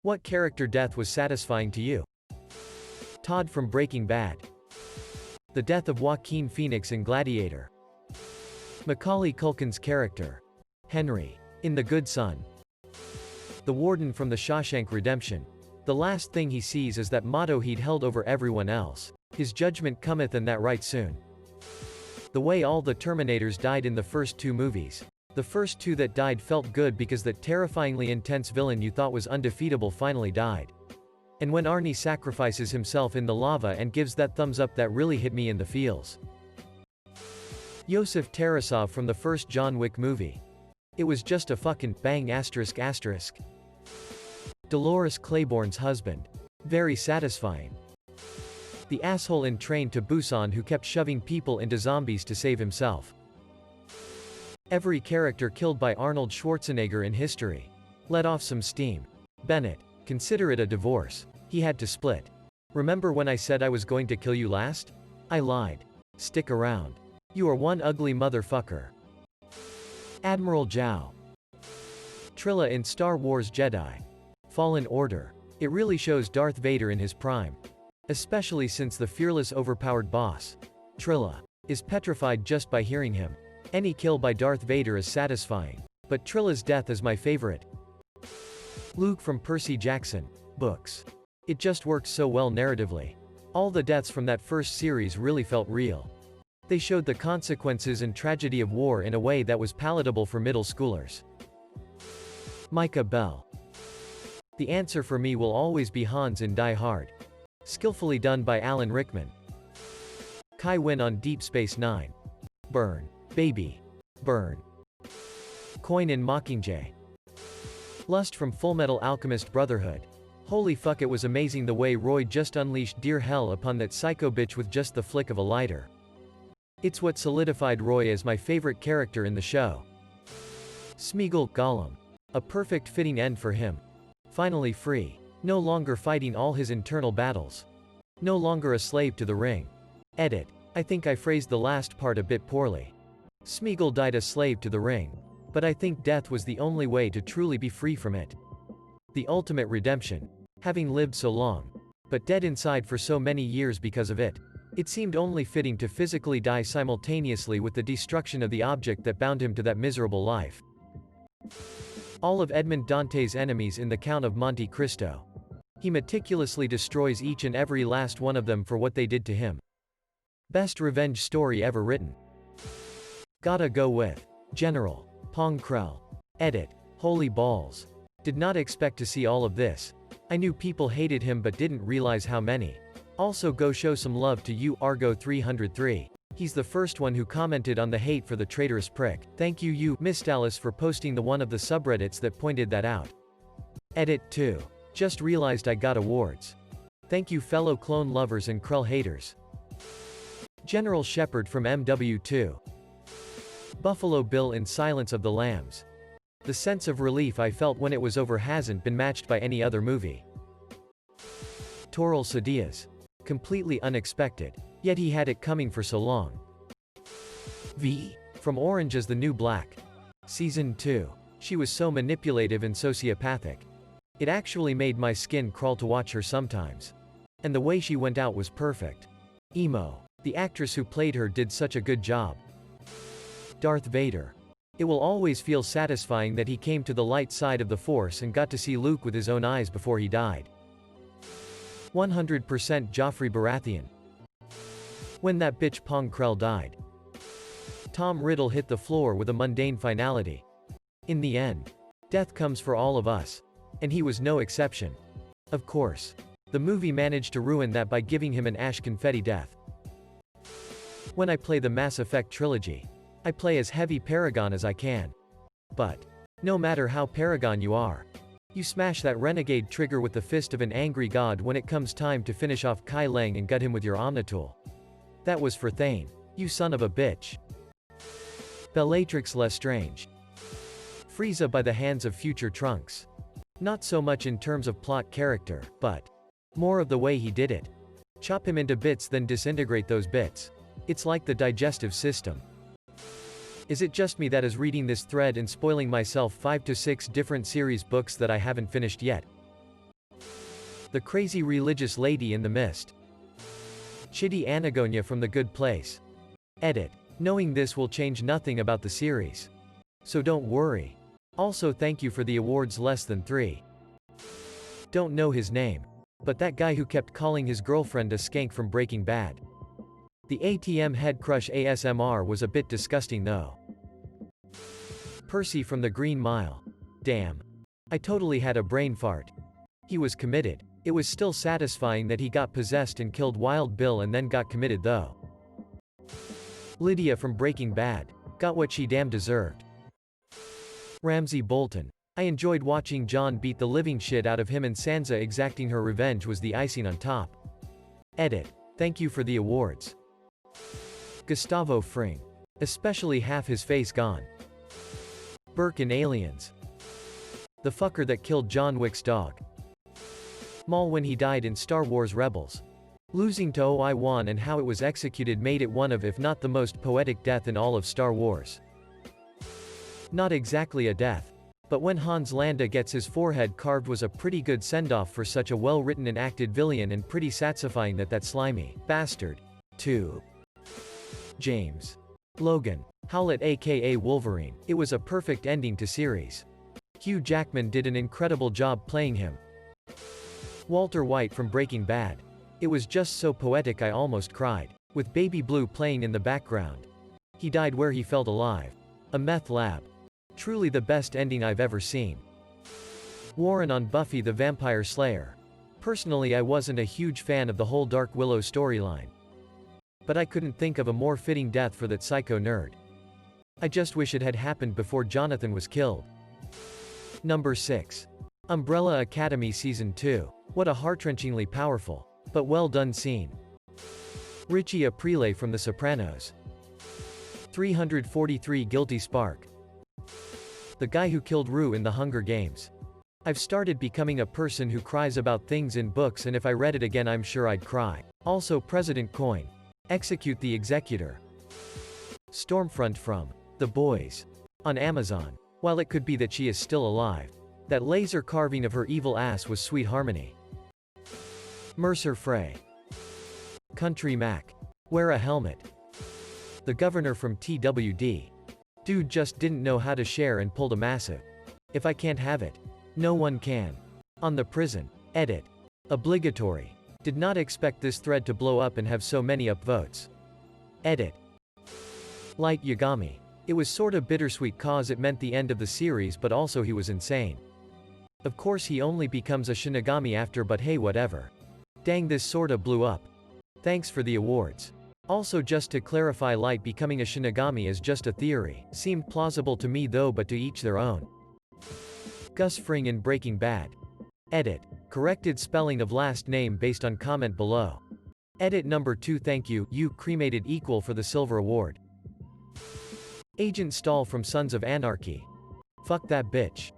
What character death was satisfying to you? Todd from Breaking Bad. The death of Joaquin Phoenix in Gladiator. Macaulay Culkin's character, Henry, in The Good Son. The warden from The Shawshank Redemption. The last thing he sees is that motto he'd held over everyone else: his judgment cometh, and that right soon. The way all the Terminators died in the first two movies. The first two that died felt good because that terrifyingly intense villain you thought was undefeatable finally died. And when Arnie sacrifices himself in the lava and gives that thumbs up, that really hit me in the feels. Yosef Tarasov from the first John Wick movie. It was just a fucking bang asterisk asterisk. Dolores Claiborne's husband. Very satisfying. The asshole in Train to Busan who kept shoving people into zombies to save himself. Every character killed by Arnold Schwarzenegger in history. Let off some steam. Bennett. Consider it a divorce. He had to split. Remember when I said I was going to kill you last? I lied. Stick around. You are one ugly motherfucker. Admiral Zhao. Trilla in Star Wars Jedi Fallen Order. It really shows Darth Vader in his prime. Especially since the fearless overpowered boss, Trilla, is petrified just by hearing him. Any kill by Darth Vader is satisfying, but Trilla's death is my favorite. Luke from Percy Jackson books. It just works so well narratively. All the deaths from that first series really felt real. They showed the consequences and tragedy of war in a way that was palatable for middle schoolers. Micah Bell. The answer for me will always be Hans in Die Hard. Skillfully done by Alan Rickman. Kai Wynn on Deep Space Nine. Burn. Baby. Burn. Coin in Mockingjay. Lust from Fullmetal Alchemist Brotherhood. Holy fuck, it was amazing the way Roy just unleashed dear hell upon that psycho bitch with just the flick of a lighter. It's what solidified Roy as my favorite character in the show. Smeagol Gollum. A perfect fitting end for him. Finally free. No longer fighting all his internal battles. No longer a slave to the ring. Edit. I think I phrased the last part a bit poorly. Smeagol died a slave to the ring. But I think death was the only way to truly be free from it. The ultimate redemption. Having lived so long, but dead inside for so many years because of it, it seemed only fitting to physically die simultaneously with the destruction of the object that bound him to that miserable life. All of Edmond Dante's enemies in The Count of Monte Cristo. He meticulously destroys each and every last one of them for what they did to him. Best revenge story ever written. Gotta go with General Pong Krell. Edit. Holy balls. Did not expect to see all of this. I knew people hated him but didn't realize how many. Also go show some love to you Argo 303. He's the first one who commented on the hate for the traitorous prick. Thank you Miss Dallas for posting the one of the subreddits that pointed that out. Edit 2. Just realized I got awards. Thank you fellow clone lovers and Krell haters. General Shepard from MW2. Buffalo Bill in Silence of the Lambs. The sense of relief I felt when it was over hasn't been matched by any other movie. Toral Sadias. Completely unexpected. Yet he had it coming for so long. V. From Orange is the New Black. Season 2. She was so manipulative and sociopathic. It actually made my skin crawl to watch her sometimes. And the way she went out was perfect. Emo. The actress who played her did such a good job. Darth Vader. It will always feel satisfying that he came to the light side of the Force and got to see Luke with his own eyes before he died. 100% Joffrey Baratheon. When that bitch Pong Krell died. Tom Riddle hit the floor with a mundane finality. In the end, death comes for all of us. And he was no exception. Of course. The movie managed to ruin that by giving him an ash confetti death. When I play the Mass Effect trilogy, I play as heavy Paragon as I can. But no matter how Paragon you are, you smash that renegade trigger with the fist of an angry god when it comes time to finish off Kai Lang and gut him with your Omnitool. That was for Thane. You son of a bitch. Bellatrix Lestrange. Frieza by the hands of future Trunks. Not so much in terms of plot character, but more of the way he did it. Chop him into bits then disintegrate those bits. It's like the digestive system. Is it just me that is reading this thread and spoiling myself 5 to 6 different series books that I haven't finished yet? The crazy religious lady in the mist. Chitty Anagonia from The Good Place. Edit. Knowing this will change nothing about the series. So don't worry. Also thank you for the awards less than 3. Don't know his name. But that guy who kept calling his girlfriend a skank from Breaking Bad. The ATM head crush ASMR was a bit disgusting though. Percy from the Green Mile. Damn. I totally had a brain fart. He was committed. It was still satisfying that he got possessed and killed Wild Bill and then got committed though. Lydia from Breaking Bad. Got what she damn deserved. Ramsay Bolton. I enjoyed watching John beat the living shit out of him, and Sansa exacting her revenge was the icing on top. Edit. Thank you for the awards. Gustavo Fring. Especially half his face gone. Burke in Aliens. The fucker that killed John Wick's dog. Maul when he died in Star Wars Rebels. Losing to Obi-Wan and how it was executed made it one of, if not the most poetic death in all of Star Wars. Not exactly a death. But when Hans Landa gets his forehead carved was a pretty good send-off for such a well-written and acted villain, and pretty satisfying that slimy bastard. 2. James. Logan. Howlett aka Wolverine. It was a perfect ending to series. Hugh Jackman did an incredible job playing him. Walter White from Breaking Bad. It was just so poetic I almost cried. With Baby Blue playing in the background. He died where he felt alive. A meth lab. Truly the best ending I've ever seen. Warren on Buffy the Vampire Slayer. Personally I wasn't a huge fan of the whole Dark Willow storyline. But I couldn't think of a more fitting death for that psycho nerd. I just wish it had happened before Jonathan was killed. Number 6. Umbrella Academy Season 2. What a heart-wrenchingly powerful, but well done scene. Richie Aprile from The Sopranos. 343 Guilty Spark. The guy who killed Rue in the Hunger Games. I've started becoming a person who cries about things in books, and if I read it again I'm sure I'd cry. Also President Coin. Execute the Executor. Stormfront from The Boys. On Amazon. While it could be that she is still alive. That laser carving of her evil ass was sweet harmony. Mercer Frey. Country Mac. Wear a helmet. The governor from TWD. Dude just didn't know how to share and pulled a massive. If I can't have it, no one can. On the prison. Edit. Obligatory. Did not expect this thread to blow up and have so many upvotes. Edit. Light Yagami. It was sorta bittersweet cause it meant the end of the series, but also he was insane. Of course he only becomes a Shinigami after, but hey whatever. Dang, this sorta blew up. Thanks for the awards. Also just to clarify, Light becoming a Shinigami is just a theory. Seemed plausible to me though, but to each their own. Gus Fring in Breaking Bad. Edit. Corrected spelling of last name based on comment below. Edit number 2. Thank you, you cremated equal for the Silver Award. Agent Stahl from Sons of Anarchy. Fuck that bitch.